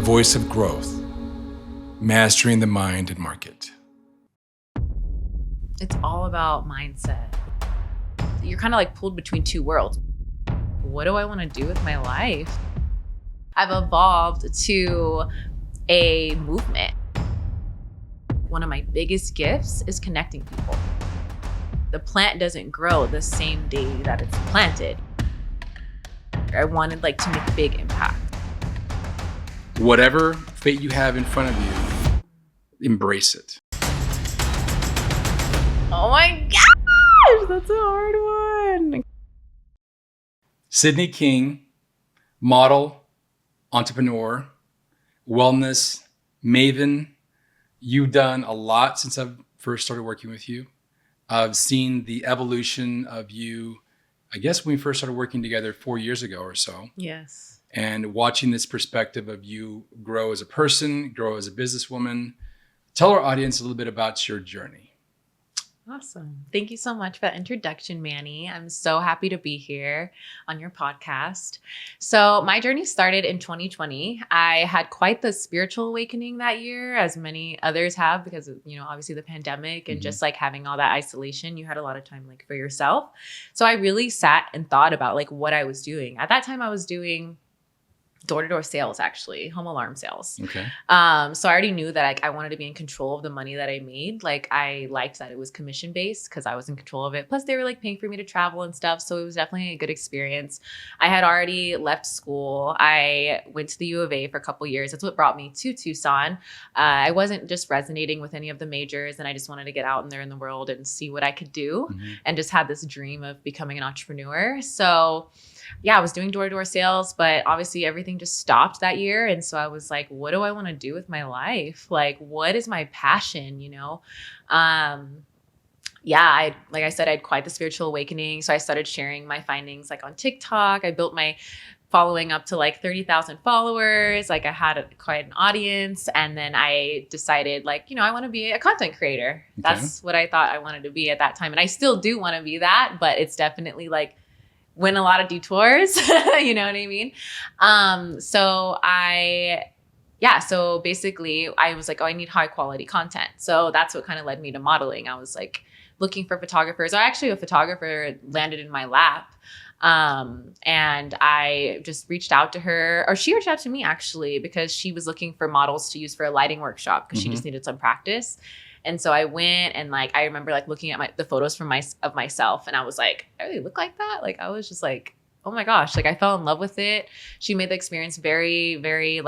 voice of growth, mastering the mind and market. It's all about mindset. You're kind of like pulled between two worlds. What do I want to do with my life? I've evolved to a movement. One of my biggest gifts is connecting people. The plant doesn't grow the same day that it's planted. I wanted to make a big impact. Whatever fate you have in front of you, embrace it. Oh my gosh, that's a hard one. Sydney King, model, entrepreneur, wellness, maven. You've done a lot since I've first started working with you. I've seen the evolution of you, I guess when we first started working together 4 years ago or so. Yes. And watching this perspective of you grow as a person, grow as a businesswoman. Tell our audience a little bit about your journey. Awesome. Thank you so much for that introduction, Manny. I'm so happy to be here on your podcast. So my journey started in 2020. I had quite the spiritual awakening that year, as many others have, because of, obviously the pandemic and just having all that isolation, you had a lot of time for yourself. So I really sat and thought about what I was doing. At that time, I was doing door-to-door sales, actually, home alarm sales. Okay. So I already knew that I wanted to be in control of the money that I made. I liked that it was commission-based because I was in control of it. Plus they were paying for me to travel and stuff. So it was definitely a good experience. I had already left school. I went to the U of A for a couple years. That's what brought me to Tucson. I wasn't just resonating with any of the majors, and I just wanted to get out in there in the world and see what I could do, and just had this dream of becoming an entrepreneur. So yeah, I was doing door-to-door sales, but obviously everything just stopped that year. And so I was like, what do I want to do with my life? What is my passion? Yeah, like I said, I had quite the spiritual awakening. So I started sharing my findings on TikTok. I built my following up to 30,000 followers. I had quite an audience. And then I decided I want to be a content creator. Okay. That's what I thought I wanted to be at that time. And I still do want to be that, but it's definitely went a lot of detours, you know what I mean? So basically I was I need high quality content. So that's what kind of led me to modeling. I was looking for photographers. A photographer landed in my lap. And I just reached out to her, or she reached out to me actually, because she was looking for models to use for a lighting workshop because she just needed some practice. And so I went and I remember looking at the photos of myself, and I was like, I really look like that. I was just oh my gosh, I fell in love with it. She made the experience very, very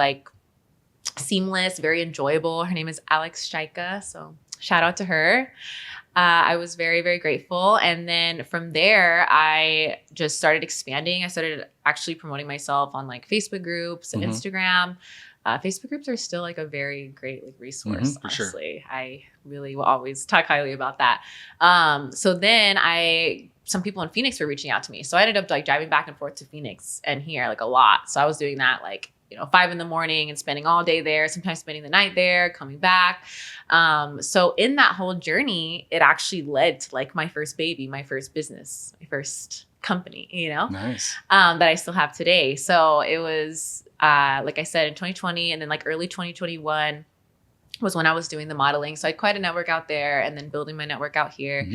seamless, very enjoyable. Her name is Alex Shaika. So shout out to her. I was very, very grateful. And then from there, I just started expanding. I started actually promoting myself on Facebook groups and Instagram. Facebook groups are still a very great resource, honestly. Sure. I really will always talk highly about that. So then some people in Phoenix were reaching out to me. So I ended up driving back and forth to Phoenix and here a lot. So I was doing that 5 a.m. and spending all day there, sometimes spending the night there, coming back. So in that whole journey, it actually led to my first baby, my first business, my first company, Nice. That I still have today. So it was, like I said, in 2020 and then early 2021 was when I was doing the modeling. So I had quite a network out there and then building my network out here.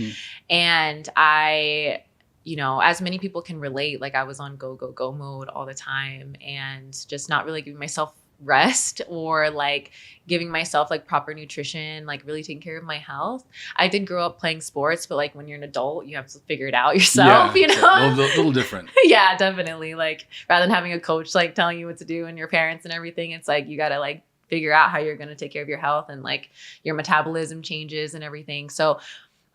And I, as many people can relate, I was on go, go, go mode all the time and just not really giving myself rest or giving myself proper nutrition, really taking care of my health. I did grow up playing sports, but when you're an adult, you have to figure it out yourself, A little different. Yeah, definitely. Rather than having a coach telling you what to do and your parents and everything, it's you gotta figure out how you're gonna take care of your health and your metabolism changes and everything. So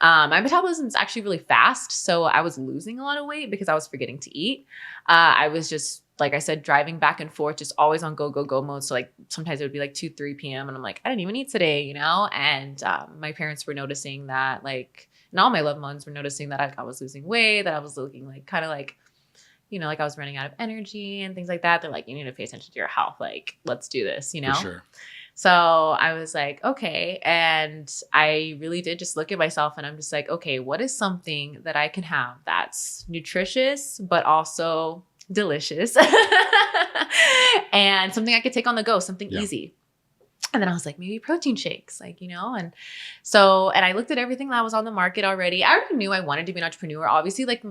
my metabolism is actually really fast. So I was losing a lot of weight because I was forgetting to eat. I was just, like I said, driving back and forth, just always on go, go, go mode. So sometimes it would be 2, 3 p.m. And I'm I didn't even eat today, And my parents were noticing that and all my loved ones were noticing that I was losing weight, that I was looking kind of I was running out of energy and things like that. They're you need to pay attention to your health. Let's do this, For sure. So I was okay. And I really did just look at myself and I'm just okay, what is something that I can have that's nutritious, but also delicious, and something I could take on the go, something easy. And then I was like, maybe protein shakes, like, and I looked at everything that was on the market already. I already knew I wanted to be an entrepreneur. Obviously, like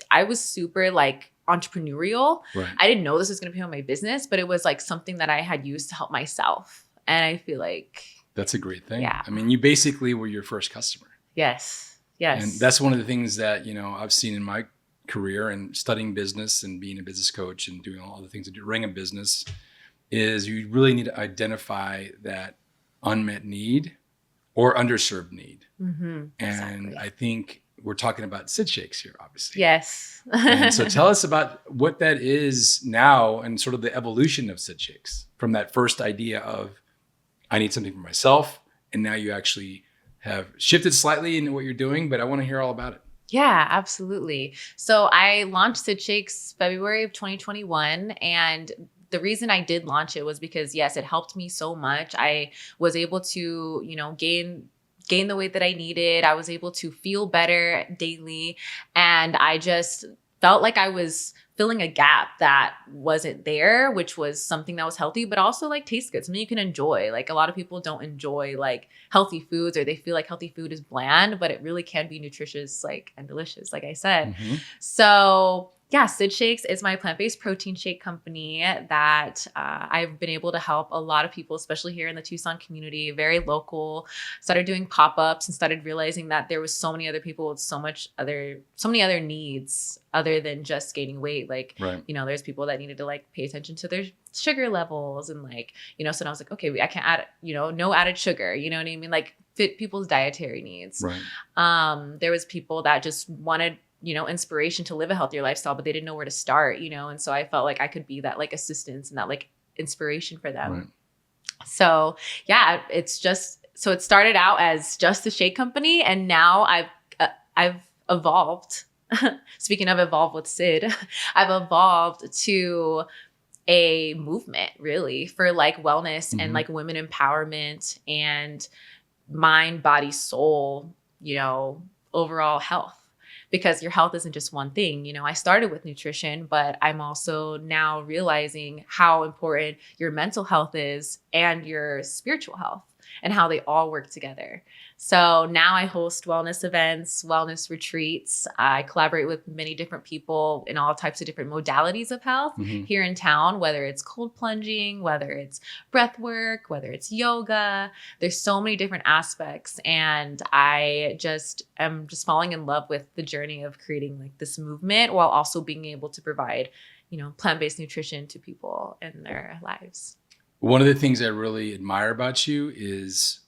I was super like entrepreneurial. Right. I didn't know this was going to be on my business, but it was like something that I had used to help myself. And I feel like that's a great thing. Yeah. I mean, you basically were your first customer. Yes. And that's one of the things that, I've seen in my career and studying business and being a business coach and doing all the things that do running a business is you really need to identify that unmet need or underserved need. Mm-hmm. And Exactly. I think we're talking about Sid Shakes here, obviously. Yes. And so tell us about what that is now and sort of the evolution of Sid Shakes from that first idea of I need something for myself. And now you actually have shifted slightly into what you're doing, but I want to hear all about it. Yeah, absolutely. So I launched Sid Shakes February of 2021. And the reason I did launch it was because, yes, it helped me so much. I was able to, gain the weight that I needed. I was able to feel better daily. And I just felt like I was filling a gap that wasn't there, which was something that was healthy, but also like tastes good, something you can enjoy. Like a lot of people don't enjoy like healthy foods, or they feel like healthy food is bland, but it really can be nutritious, like, and delicious, like I said. Mm-hmm. So yeah, Sid Shakes is my plant-based protein shake company that I've been able to help a lot of people, especially here in the Tucson community, very local. Started doing pop-ups and started realizing that there was so many other people with so many other needs other than just gaining weight. Like, right. There's people that needed to like pay attention to their sugar levels and like, so I was like, okay, I can't add, no added sugar, you know what I mean? Like fit people's dietary needs. Right. There was people that just wanted inspiration to live a healthier lifestyle, but they didn't know where to start, and so I felt like I could be that like assistance and that like inspiration for them. Right. So yeah, it started out as just a shake company, and now I've evolved. Speaking of evolve with Sid, I've evolved to a movement really for like wellness and like women empowerment and mind, body, soul, overall health. Because your health isn't just one thing. I started with nutrition, but I'm also now realizing how important your mental health is and your spiritual health and how they all work together. So now I host wellness events, wellness retreats. I collaborate with many different people in all types of different modalities of health here in town, whether it's cold plunging, whether it's breath work, whether it's yoga. There's so many different aspects. And I am just falling in love with the journey of creating like this movement while also being able to provide, plant-based nutrition to people in their lives. One of the things I really admire about you is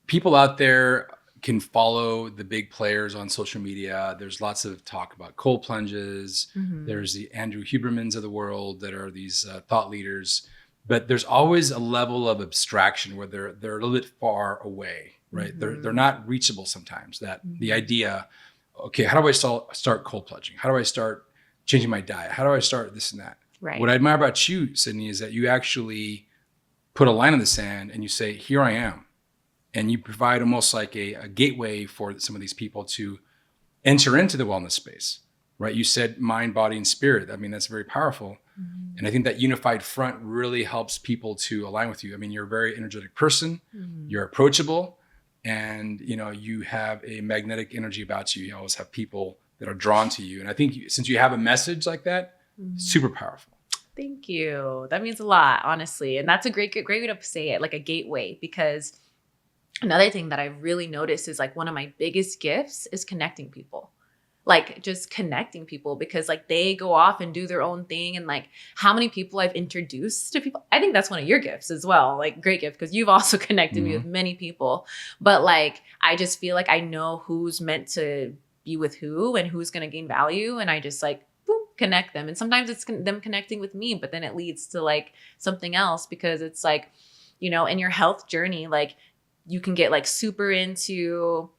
people out there can follow the big players on social media. There's lots of talk about cold plunges. There's the Andrew Hubermans of the world that are these thought leaders, but there's always a level of abstraction where they're a little bit far away, right? They're not reachable sometimes. That the idea, okay, how do I start cold plunging? How do I start changing my diet? How do I start this and that? Right. What I admire about you, Sydney, is that you actually put a line in the sand and you say, here I am. And you provide almost like a gateway for some of these people to enter into the wellness space, right? You said mind, body, and spirit. I mean, that's very powerful. And I think that unified front really helps people to align with you. I mean, you're a very energetic person. You're approachable. And, you have a magnetic energy about you. You always have people that are drawn to you. And I think since you have a message like that, super powerful. Thank you. That means a lot, honestly. And that's a great way to say it, like a gateway, because another thing that I really noticed is like one of my biggest gifts is connecting people. Like just connecting people, because like they go off and do their own thing. And like how many people I've introduced to people. I think that's one of your gifts as well. Like great gift, because you've also connected me with many people. But like I just feel like I know who's meant to be with who and who's going to gain value. And I just like connect them. And sometimes it's them connecting with me, but then it leads to like something else, because it's like, in your health journey, like you can get like super into,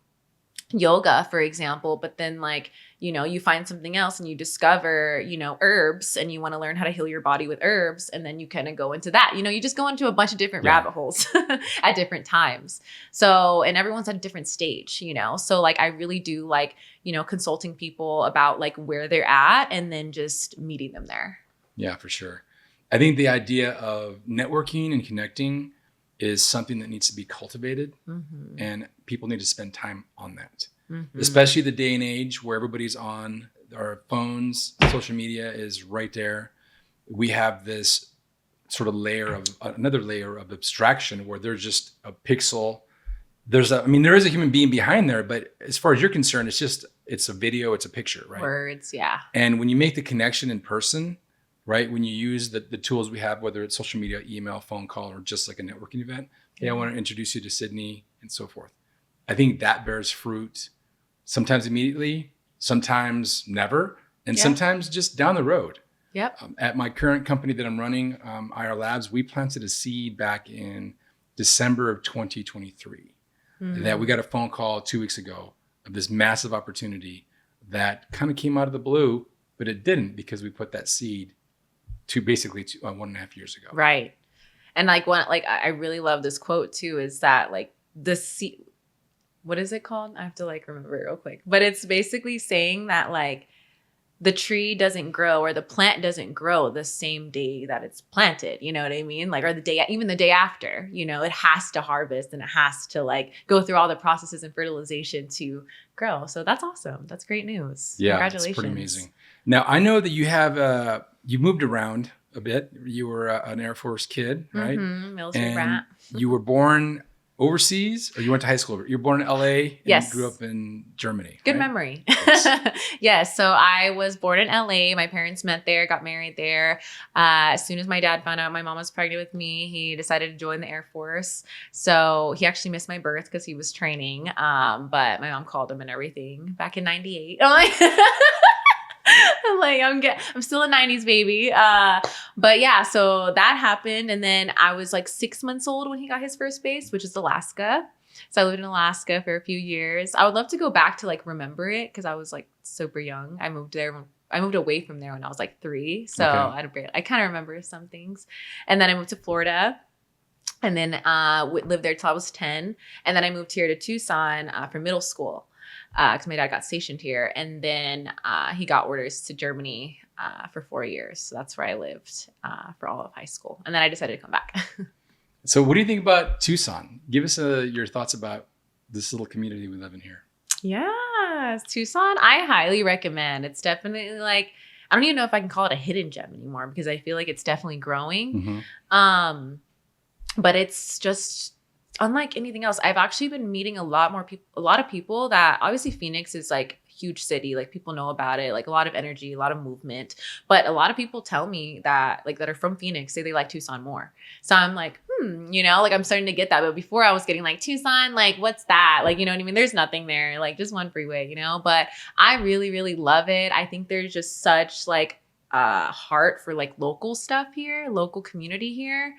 yoga, for example, but then like, you find something else and you discover, herbs, and you want to learn how to heal your body with herbs. And then you kind of go into that, you just go into a bunch of different rabbit holes at different times. So, and everyone's at a different stage, so like, I really do like, consulting people about like where they're at and then just meeting them there. Yeah, for sure. I think the idea of networking and connecting is something that needs to be cultivated, and people need to spend time on that. Especially the day and age where everybody's on our phones, social media is right there. We have this sort of another layer of abstraction where there's just a pixel. There is a human being behind there, but as far as you're concerned, it's a video, it's a picture, right? Words, yeah. And when you make the connection in person, right? When you use the tools we have, whether it's social media, email, phone call, or just like a networking event, hey, I want to introduce you to Sydney and so forth. I think that bears fruit sometimes immediately, sometimes never, and sometimes just down the road. Yep. At my current company that I'm running, IR Labs, we planted a seed back in December of 2023. That we got a phone call 2 weeks ago of this massive opportunity that kind of came out of the blue, but it didn't, because we put that seed to basically 1.5 years ago. Right. And like I really love this quote too, is that like what is it called? I have to like remember it real quick, but it's basically saying that like the tree doesn't grow or the plant doesn't grow the same day that it's planted. You know what I mean? Like, or even the day after, it has to harvest and it has to like go through all the processes and fertilization to grow. So that's awesome. That's great news. Yeah. Congratulations. It's pretty amazing. Now I know that you moved around a bit. You were an Air Force kid, right? Military and brat. You were born overseas, or you went to high school? You were born in LA and yes. you grew up in Germany. Good right? memory. Yes. So I was born in LA. My parents met there, got married there. As soon as my dad found out my mom was pregnant with me, he decided to join the Air Force. So he actually missed my birth because he was training. But my mom called him and everything back in 98. I'm still a 90s baby. But yeah, so that happened. And then I was like 6 months old when he got his first base, which is Alaska. So I lived in Alaska for a few years. I would love to go back to like remember it, because I was like super young. I moved away from there when I was like 3. So okay. I kind of remember some things. And then I moved to Florida. And then lived there till I was 10. And then I moved here to Tucson for middle school. Because my dad got stationed here, and then he got orders to Germany for 4 years. So that's where I lived for all of high school. And then I decided to come back. So what do you think about Tucson? Give us your thoughts about this little community we live in here. Yeah, Tucson, I highly recommend. It's definitely like, I don't even know if I can call it a hidden gem anymore, because I feel like it's definitely growing. But it's just unlike anything else. I've actually been meeting a lot of people that, obviously Phoenix is like a huge city, like people know about it, like a lot of energy, a lot of movement, but a lot of people tell me that are from Phoenix say they like Tucson more. So I'm like, like I'm starting to get that. But before I was getting like, Tucson, like what's that? Like, you know what I mean? There's nothing there, like just one freeway, but I really, really love it. I think there's just such like heart for like local stuff here, local community here.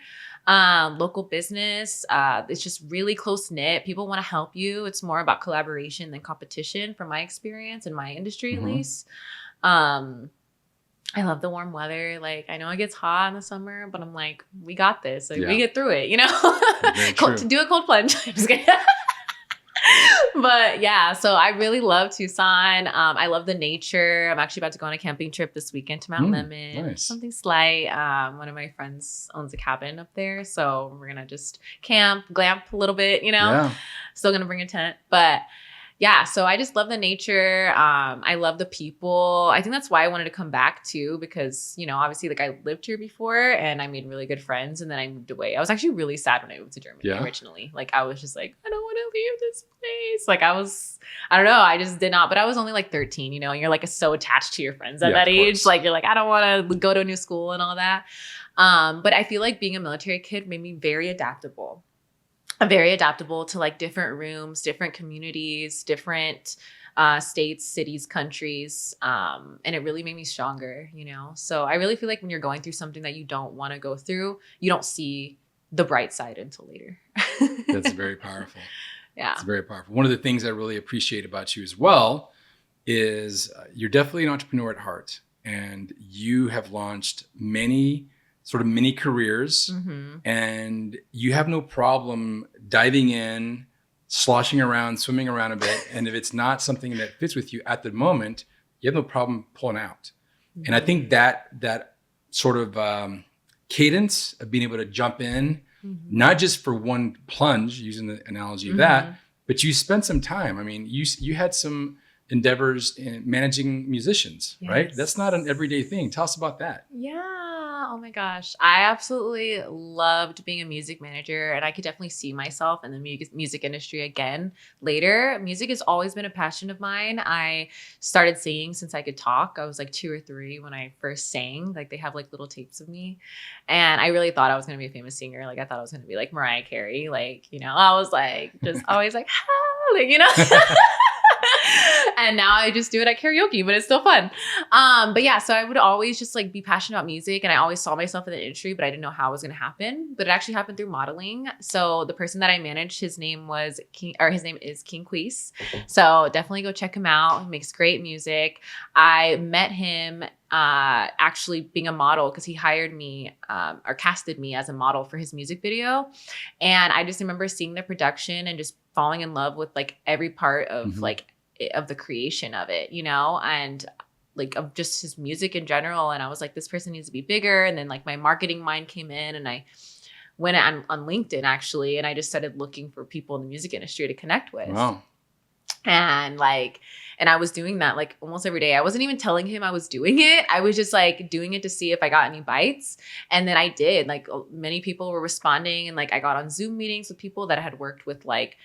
Local business. It's just really close knit. People want to help you. It's more about collaboration than competition, from my experience in my industry, at least. I love the warm weather. Like, I know it gets hot in the summer, but I'm like, we got this. Like, we get through it, Do a cold plunge. I'm just kidding. But yeah, so I really love Tucson. I love the nature. I'm actually about to go on a camping trip this weekend to Mount Lemmon. Nice. Something slight. One of my friends owns a cabin up there. So we're going to just camp, glamp a little bit, Yeah. Still going to bring a tent. But yeah, so I just love the nature. I love the people. I think that's why I wanted to come back too, because, obviously like I lived here before and I made really good friends, and then I moved away. I was actually really sad when I moved to Germany originally. Like I was just like, I don't want to leave this place. Like I don't know. I just did not, but I was only like 13, and you're like so attached to your friends at that age. Like you're like, I don't want to go to a new school and all that. But I feel like being a military kid made me very adaptable. I'm very adaptable to like different rooms, different communities, different states, cities, countries. And it really made me stronger, So I really feel like when you're going through something that you don't want to go through, you don't see the bright side until later. That's very powerful. Yeah. It's very powerful. One of the things I really appreciate about you as well is you're definitely an entrepreneur at heart, and you have launched many sort of mini careers, and you have no problem diving in, sloshing around, swimming around a bit. And if it's not something that fits with you at the moment, you have no problem pulling out. And I think that sort of cadence of being able to jump in, not just for one plunge, using the analogy of that, but you spent some time. I mean, you had some endeavors in managing musicians, right? That's not an everyday thing. Tell us about that. Yeah. Oh my gosh. I absolutely loved being a music manager, and I could definitely see myself in the music industry again later. Music has always been a passion of mine. I started singing since I could talk. I was like 2 or 3 when I first sang. Like they have like little tapes of me. And I really thought I was going to be a famous singer. Like I thought I was going to be like Mariah Carey. Like, you know, I was like just always like, ah, like, you know. And now I just do it at karaoke, but it's still fun. But yeah, so I would always just like be passionate about music, and I always saw myself in the industry, but I didn't know how it was going to happen. But it actually happened through modeling. So the person that I managed, his name is King Queese. So definitely go check him out. He makes great music. I met him actually being a model because he hired me or casted me as a model for his music video. And I just remember seeing the production and just falling in love with like every part of of the creation of it, you know, and like of just his music in general. And I was like, this person needs to be bigger. And then like my marketing mind came in, and I went on LinkedIn actually, and I just started looking for people in the music industry to connect with. Wow. And I was doing that like almost every day. I wasn't even telling him I was doing it. I was just like doing it to see if I got any bites. And then I did. Like many people were responding, and like I got on Zoom meetings with people that I had worked with like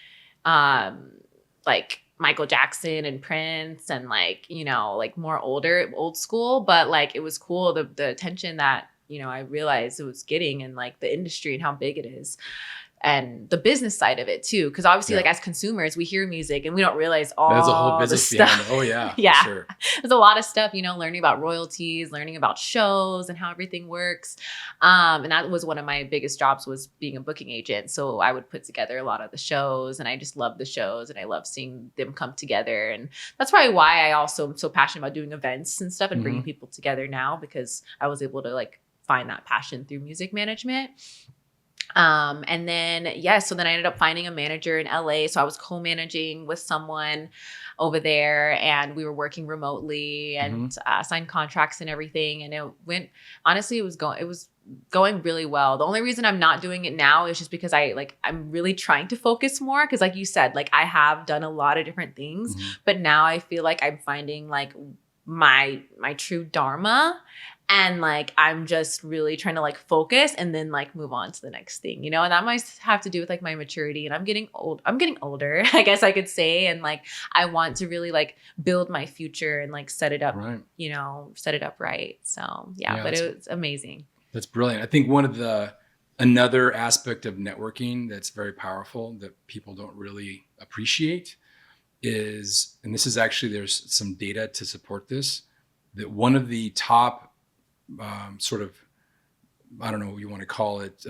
Michael Jackson and Prince and like, you know, like more old school. But like it was cool, the attention that, you know, I realized it was getting in like the industry and how big it is. And the business side of it too. Cause obviously like as consumers, we hear music and we don't realize all there's a whole business the stuff. behind it. Oh yeah. Yeah. For sure. There's a lot of stuff, you know, learning about royalties, learning about shows and how everything works. And that was one of my biggest jobs, was being a booking agent. So I would put together a lot of the shows, and I just love the shows, and I love seeing them come together. And that's probably why I also am so passionate about doing events and stuff and bringing people together now, because I was able to like find that passion through music management. And then, so then I ended up finding a manager in LA. So I was co-managing with someone over there, and we were working remotely and signed contracts and everything. And it went, honestly, it was going really well. The only reason I'm not doing it now is just because I'm really trying to focus more. Cause like you said, like I have done a lot of different things, but now I feel like I'm finding like my true dharma. And like, I'm just really trying to like focus and then like move on to the next thing, you know, and that might have to do with like my maturity, and I'm getting older, I guess I could say. And like, I want to really like build my future and like set it up, you know, set it up right. So yeah, but it was amazing. That's brilliant. I think another aspect of networking that's very powerful that people don't really appreciate is, and this is actually, there's some data to support this, that one of the top sort of, I don't know what you want to call it,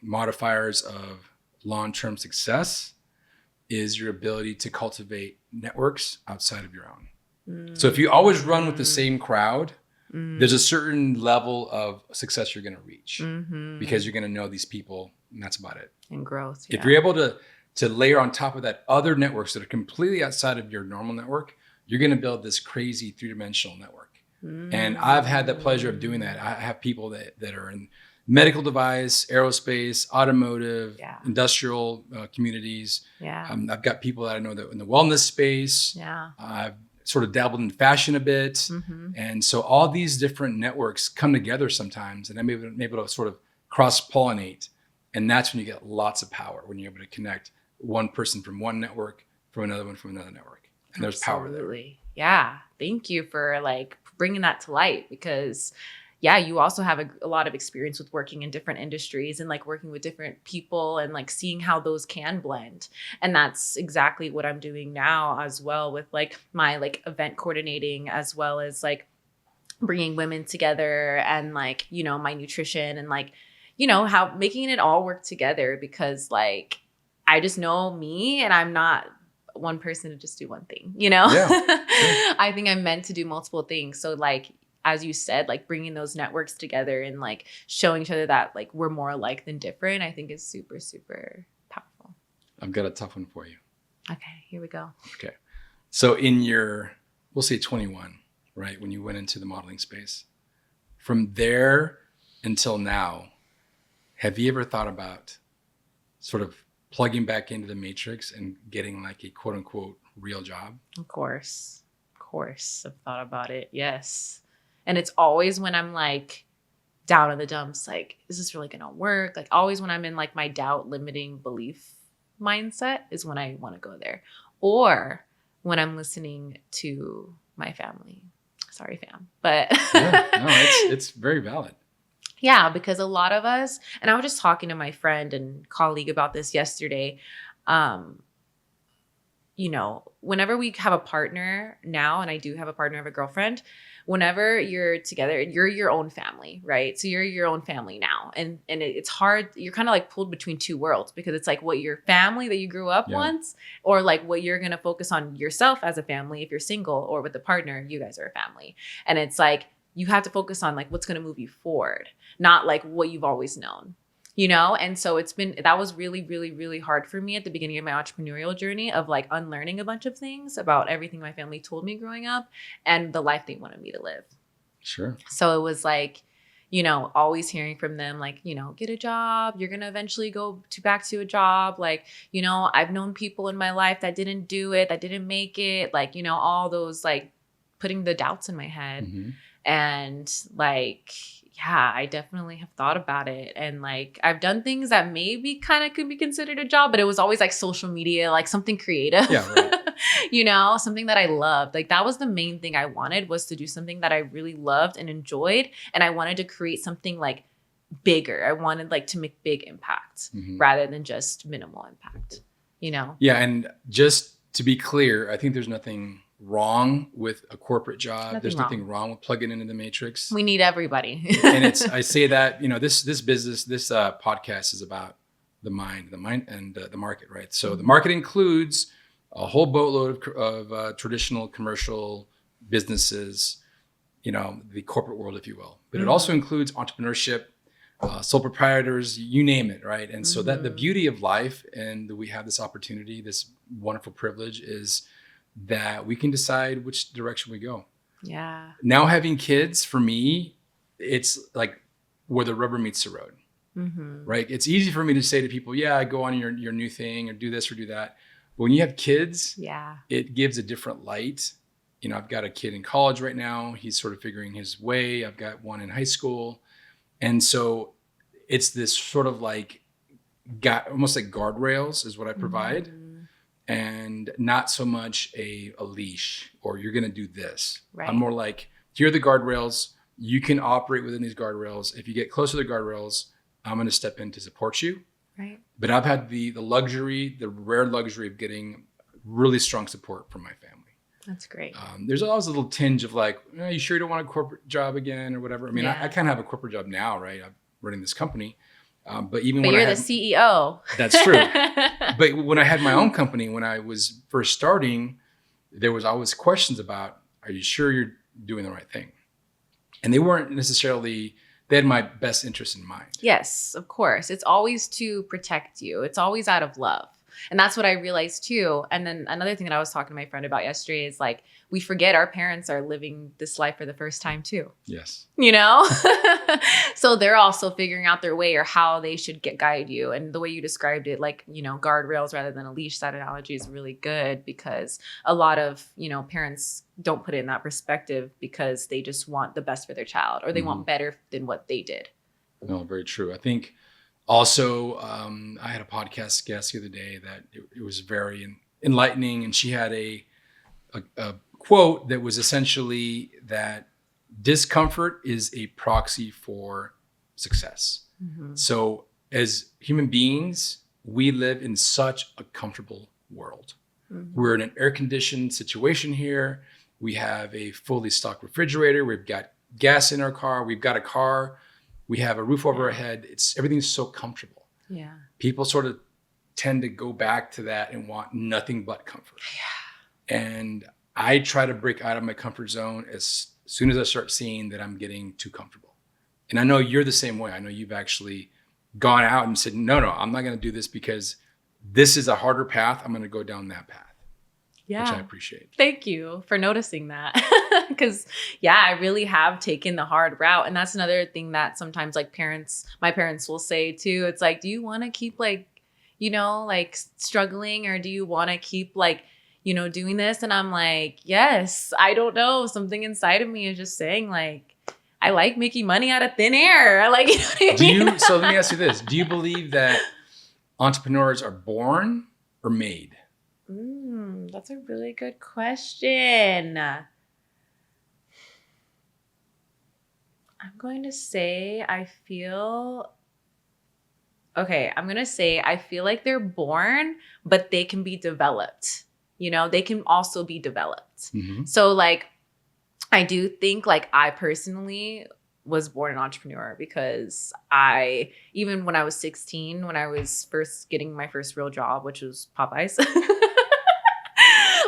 modifiers of long-term success is your ability to cultivate networks outside of your own. So if you always run with the same crowd, there's a certain level of success you're going to reach because you're going to know these people, and that's about it. And growth. If you're able to layer on top of that other networks that are completely outside of your normal network, you're going to build this crazy 3-dimensional network. And I've had the pleasure of doing that. I have people that are in medical device, aerospace, automotive, industrial communities. I've got people that I know that in the wellness space. I've sort of dabbled in fashion a bit. And so all these different networks come together sometimes, and I'm able to sort of cross-pollinate. And that's when you get lots of power, when you're able to connect one person from one network from another one from another network. And there's power there. Yeah. Thank you for like bringing that to light, because you also have a lot of experience with working in different industries and like working with different people and like seeing how those can blend. And that's exactly what I'm doing now as well, with like my like event coordinating, as well as like bringing women together, and like, you know, my nutrition, and like, you know, how making it all work together, because like I just know me, and I'm not one person to just do one thing, you know? Yeah. Sure. I think I'm meant to do multiple things. So like, as you said, like bringing those networks together and like showing each other that like we're more alike than different, I think is super, super powerful. I've got a tough one for you. Okay, here we go. Okay. So in your, we'll say 21, right? When you went into the modeling space, from there until now, have you ever thought about sort of plugging back into the matrix and getting like a quote unquote real job? Of course. I've thought about it. Yes. And it's always when I'm like down in the dumps, like, is this really going to work? Like always when I'm in like my doubt limiting belief mindset is when I want to go there. Or when I'm listening to my family. Sorry, fam. But Yeah, no, it's very valid. yeah, because a lot of us, and I was just talking to my friend and colleague about this yesterday. You know, whenever we have a partner now, and I do have a partner, I have a girlfriend, whenever you're together, you're your own family, right? So you're your own family now. And it's hard. You're kind of like pulled between two worlds because it's like what your family that you grew up once, or like what you're going to focus on yourself as a family. If you're single or with a partner, you guys are a family. And it's like, you have to focus on like what's going to move you forward, not like what you've always known. You know? And so that was really, really, really hard for me at the beginning of my entrepreneurial journey of like unlearning a bunch of things about everything my family told me growing up and the life they wanted me to live. Sure. So it was like, you know, always hearing from them, like, you know, get a job. You're going to eventually go back to a job. Like, you know, I've known people in my life that didn't do it, that didn't make it. Like, you know, all those like putting the doubts in my head. Mm-hmm. And like, yeah, I definitely have thought about it. And like, I've done things that maybe kind of could be considered a job, but it was always like social media, like something creative, Yeah, right. you know, something that I loved. Like that was the main thing I wanted, was to do something that I really loved and enjoyed. And I wanted to create something like bigger. I wanted like to make big impact rather than just minimal impact, you know? Yeah. And just to be clear, I think there's nothing wrong with a corporate job. There's nothing wrong with plugging into the matrix. We need everybody. And I say that, you know, this business, this podcast is about the mind and the market, right? So the market includes a whole boatload of traditional commercial businesses, you know, the corporate world, if you will. But it also includes entrepreneurship, sole proprietors, you name it, right? And so that the beauty of life, and that we have this opportunity, this wonderful privilege, is that we can decide which direction we go. Yeah. Now having kids, for me, it's like where the rubber meets the road, right? It's easy for me to say to people, yeah, go on your new thing or do this or do that. But when you have kids, it gives a different light. You know, I've got a kid in college right now. He's sort of figuring his way. I've got one in high school. And so it's this sort of like, almost like guardrails is what I provide. And not so much a leash or you're going to do this. Right. I'm more like, here are the guardrails. You can operate within these guardrails. If you get close to the guardrails, I'm going to step in to support you. Right. But I've had the luxury, the rare luxury of getting really strong support from my family. That's great. There's always a little tinge of like, you sure you don't want a corporate job again or whatever? I mean, I kind of have a corporate job now, right? I'm running this company. But when you're the CEO. That's true. But when I had my own company, when I was first starting, there was always questions about, are you sure you're doing the right thing? And they weren't necessarily, they had my best interest in mind. Yes, of course. It's always to protect you. It's always out of love. And that's what I realized too. And then another thing that I was talking to my friend about yesterday is like, we forget our parents are living this life for the first time too. Yes. You know? So they're also figuring out their way or how they should guide you. And the way you described it, like, you know, guardrails rather than a leash, that analogy is really good because a lot of, you know, parents don't put it in that perspective because they just want the best for their child or they want better than what they did. No, very true. I think also, I had a podcast guest the other day that it was very enlightening, and she had a quote that was essentially that discomfort is a proxy for success. So as human beings, we live in such a comfortable world. We're in an air-conditioned situation here. We have a fully stocked refrigerator. We've got gas in our car. We've got a car. We have a roof over our head. Everything's so comfortable. Yeah. People sort of tend to go back to that and want nothing but comfort. And I try to break out of my comfort zone as soon as I start seeing that I'm getting too comfortable. And I know you're the same way. I know you've actually gone out and said, no, I'm not going to do this because this is a harder path. I'm going to go down that path. Yeah. Which I appreciate. Thank you for noticing that. Because, I really have taken the hard route. And that's another thing that sometimes like my parents will say too. It's like, do you want to keep like, like struggling, or do you want to keep like, doing this? And I'm like, yes, I don't know. Something inside of me is just saying like, I like making money out of thin air. I like, So let me ask you this. Do you believe that entrepreneurs are born or made? That's a really good question. I'm going to say I feel like they're born, but they can be developed. They can also be developed. Mm-hmm. So like, I do think like I personally was born an entrepreneur because even when I was 16, when I was first getting my first real job, which was Popeyes,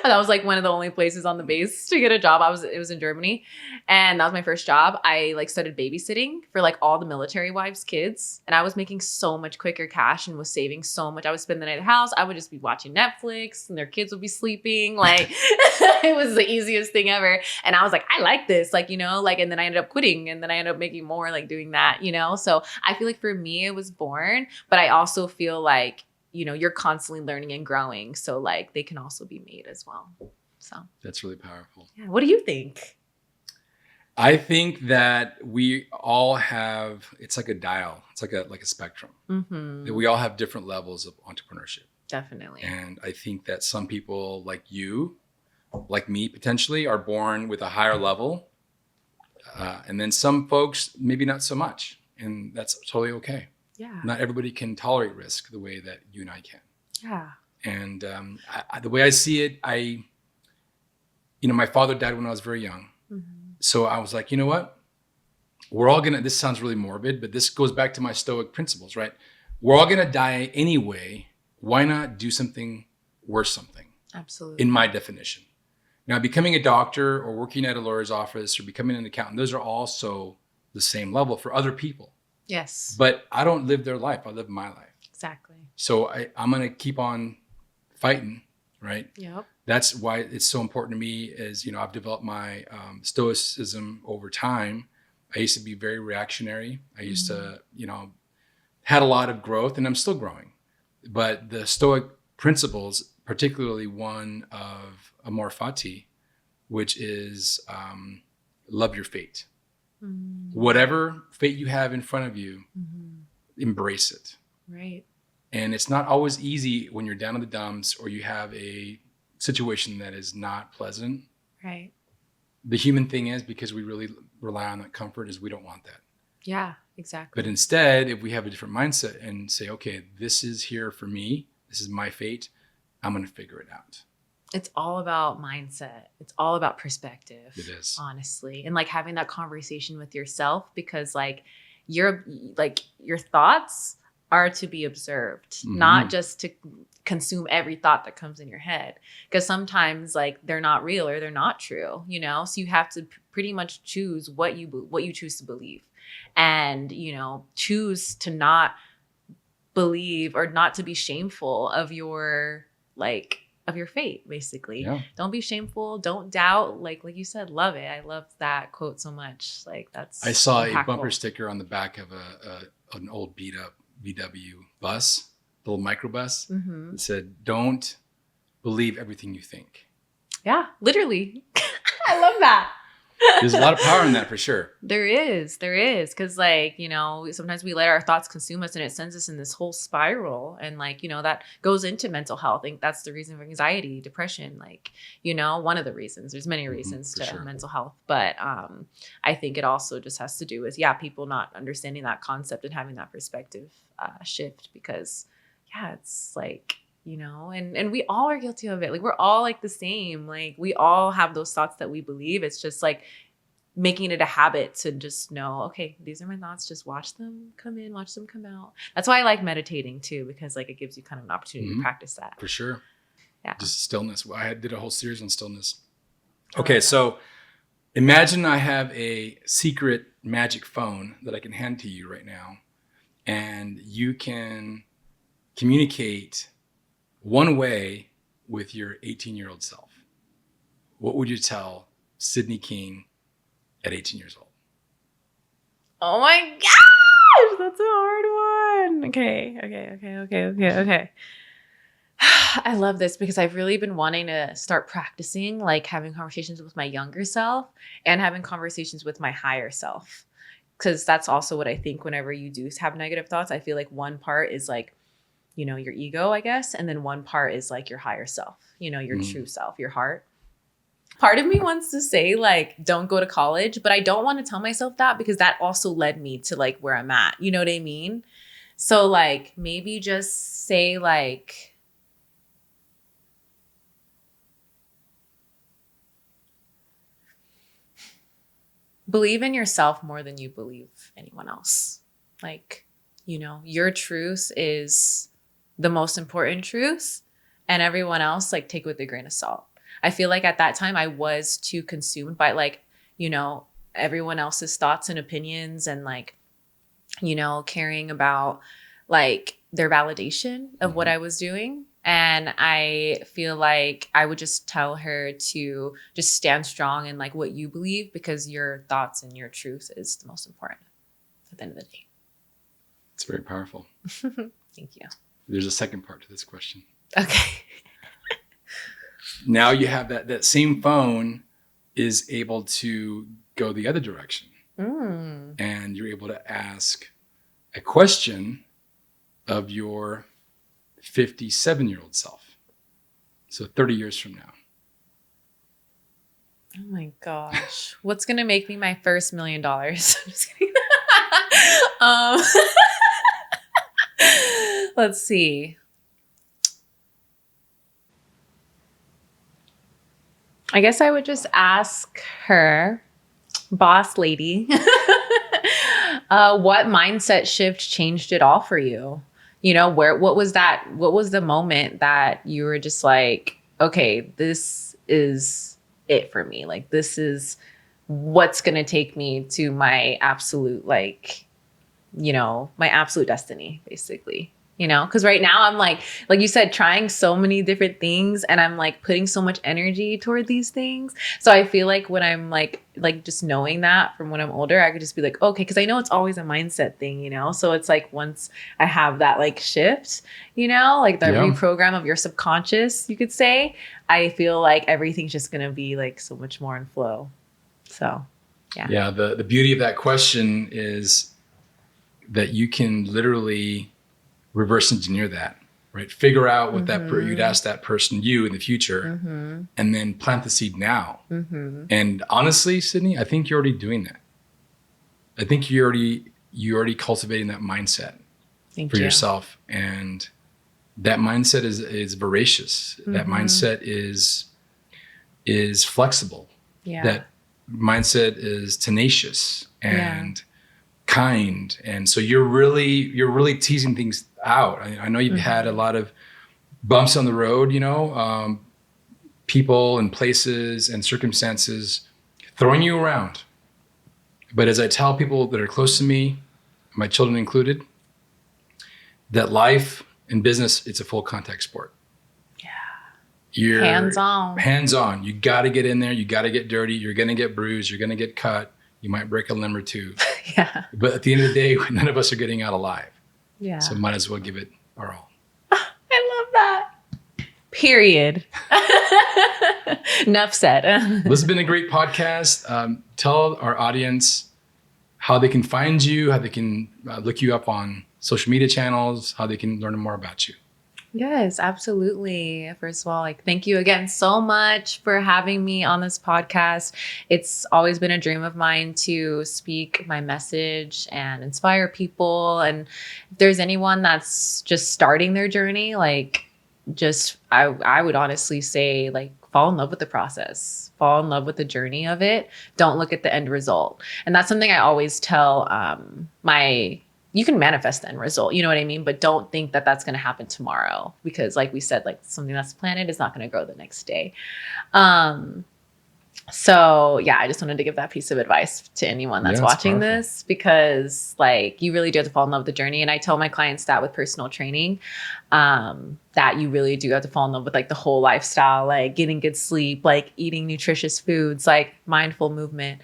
that was like one of the only places on the base to get a job. It was in Germany. And that was my first job. I like started babysitting for like all the military wives' kids. And I was making so much quicker cash and was saving so much. I would spend the night at the house. I would just be watching Netflix and their kids would be sleeping. Like it was the easiest thing ever. And I was like, I like this, like, and then I ended up quitting and then I ended up making more like doing that, So I feel like for me, it was born, but I also feel like, you're constantly learning and growing. So like they can also be made as well. So that's really powerful. Yeah. What do you think? I think that we all have, it's like a dial. It's like a spectrum. Mm-hmm. That we all have different levels of entrepreneurship. Definitely. And I think that some people like you, like me potentially, are born with a higher level. And then some folks, maybe not so much. And that's totally okay. Yeah. Not everybody can tolerate risk the way that you and I can. Yeah. And the way I see it, my father died when I was very young. Mm-hmm. So I was like, you know what? We're all this sounds really morbid, but this goes back to my Stoic principles, right? We're all going to die anyway. Why not do something worth something? Absolutely. In my definition. Now, becoming a doctor or working at a lawyer's office or becoming an accountant, those are also the same level for other people. Yes. But I don't live their life. I live my life. Exactly. So I'm going to keep on fighting, right? Yep. That's why it's so important to me is, I've developed my stoicism over time. I used to be very reactionary. I used to, had a lot of growth and I'm still growing. But the Stoic principles, particularly one of amor fati, which is love your fate. Mm-hmm. Whatever fate you have in front of you, embrace it. Right. And it's not always easy when you're down in the dumps or you have a situation that is not pleasant. Right. The human thing is, because we really rely on that comfort, is we don't want that. Yeah, exactly. But instead, if we have a different mindset and say, okay, this is here for me, this is my fate, I'm going to figure it out. It's all about mindset. It's all about perspective. It is. Honestly. And like having that conversation with yourself, because like your thoughts are to be observed, not just to consume every thought that comes in your head. Because sometimes like they're not real or they're not true, So you have to pretty much choose what you choose to believe, and choose to not believe or not to be shameful of your fate, basically. Yeah. Don't be shameful. Don't doubt. Like you said, love it. I love that quote so much. Like that's. I saw impactful. A bumper sticker on the back of an old beat up VW bus, the little microbus. Mm-hmm. It said, "Don't believe everything you think." Yeah, literally. I love that. There's a lot of power in that for sure. There is. Because sometimes we let our thoughts consume us and it sends us in this whole spiral. And that goes into mental health. I think that's the reason for anxiety, depression, one of the reasons. There's many reasons to mental health. But I think it also just has to do with, people not understanding that concept and having that perspective shift, because it's and we all are guilty of it. Like we're all like the same. Like we all have those thoughts that we believe. It's just like making it a habit to just know, okay, these are my thoughts. Just watch them come in, watch them come out. That's why I like meditating too, because like it gives you kind of an opportunity to practice that. For sure. Yeah. Just stillness. I did a whole series on stillness. I Okay, love that. so imagine I have a secret magic phone that I can hand to you right now, and you can communicate one way with your 18-year-old self. What would you tell Sydney King at 18 years old? Oh my gosh, that's a hard one. Okay. I love this because I've really been wanting to start practicing like having conversations with my younger self and having conversations with my higher self. Because that's also what I think whenever you do have negative thoughts. I feel like one part is like, you know, your ego, I guess. And then one part is like your higher self, you know, your true self, your heart. Part of me wants to say like, don't go to college, but I don't want to tell myself that because that also led me to like where I'm at. You know what I mean? So like maybe just say like, believe in yourself more than you believe anyone else. Like, you know, your truth is the most important truth, and everyone else like take with a grain of salt. I feel like at that time I was too consumed by like, you know, everyone else's thoughts and opinions and like, you know, caring about like their validation of what I was doing. And I feel like I would just tell her to just stand strong in like what you believe, because your thoughts and your truth is the most important at the end of the day. It's very powerful. Thank you. There's a second part to this question. Okay. Now you have that same phone is able to go the other direction. And you're able to ask a question of your 57-year-old self. So 30 years from now. Oh my gosh. What's going to make me my first $1 million? I'm just kidding. Let's see. I guess I would just ask her, boss lady, what mindset shift changed it all for you? You know, what was the moment that you were just like, okay, this is it for me. Like, this is what's going to take me to my absolute, like, you know, my absolute destiny, basically. You know, because right now I'm like you said, trying so many different things, and I'm like putting so much energy toward these things. So I feel like when I'm like just knowing that from when I'm older, I could just be like, okay, because I know it's always a mindset thing, you know? So it's like once I have that like shift, you know, like the reprogram of your subconscious, you could say, I feel like everything's just going to be like so much more in flow. So, yeah. Yeah. The beauty of that question is that you can literally reverse engineer that, right? Figure out what you'd ask that person you in the future, and then plant the seed now. And honestly, Sydney, I think you're already doing that. I think you're already cultivating that mindset for yourself. And that mindset is voracious. That mindset is flexible. Yeah. That mindset is tenacious and kind. And so you're really teasing things out. I know you've had a lot of bumps on the road, you know, people and places and circumstances throwing you around. But as I tell people that are close to me, my children included, that life and business, it's a full contact sport. Yeah. You're hands-on. You got to get in there. You got to get dirty. You're going to get bruised. You're going to get cut. You might break a limb or two. Yeah. But at the end of the day, none of us are getting out alive. Yeah. So might as well give it our all. I love that. Period. Enough said. This has been a great podcast. Tell our audience how they can find you, how they can look you up on social media channels, how they can learn more about you. Yes, absolutely. First of all, like, thank you again so much for having me on this podcast. It's always been a dream of mine to speak my message and inspire people. And if there's anyone that's just starting their journey, like, just, I would honestly say, like, fall in love with the process, fall in love with the journey of it. Don't look at the end result. And that's something I always tell you can manifest the end result, you know what I mean? But don't think that that's going to happen tomorrow, because like we said, like something that's planted is not going to grow the next day. So yeah, I just wanted to give that piece of advice to anyone that's watching this, because like you really do have to fall in love with the journey. And I tell my clients that with personal training, that you really do have to fall in love with like the whole lifestyle, like getting good sleep, like eating nutritious foods, like mindful movement.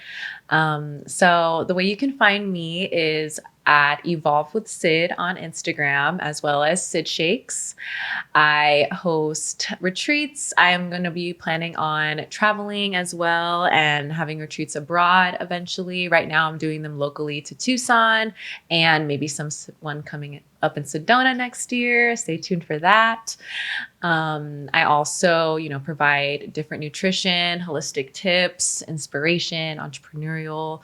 So the way you can find me is at Evolve with Sid on Instagram, as well as Sid Shakes. I host retreats. I am going to be planning on traveling as well and having retreats abroad eventually. Right now, I'm doing them locally to Tucson, and maybe one coming up in Sedona next year. Stay tuned for that. I also, provide different nutrition, holistic tips, inspiration, entrepreneurial,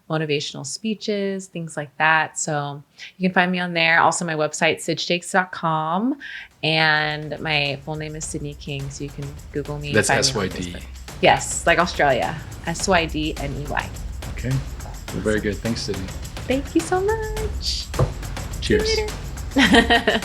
motivational speeches, things like that. So you can find me on there. Also, my website, sidshakes.com. And my full name is Sydney King. So you can Google me. That's SYD. Yes, like Australia. SYDNEY. Okay. Well, very good. Thanks, Sydney. Thank you so much. Cheers. See you later.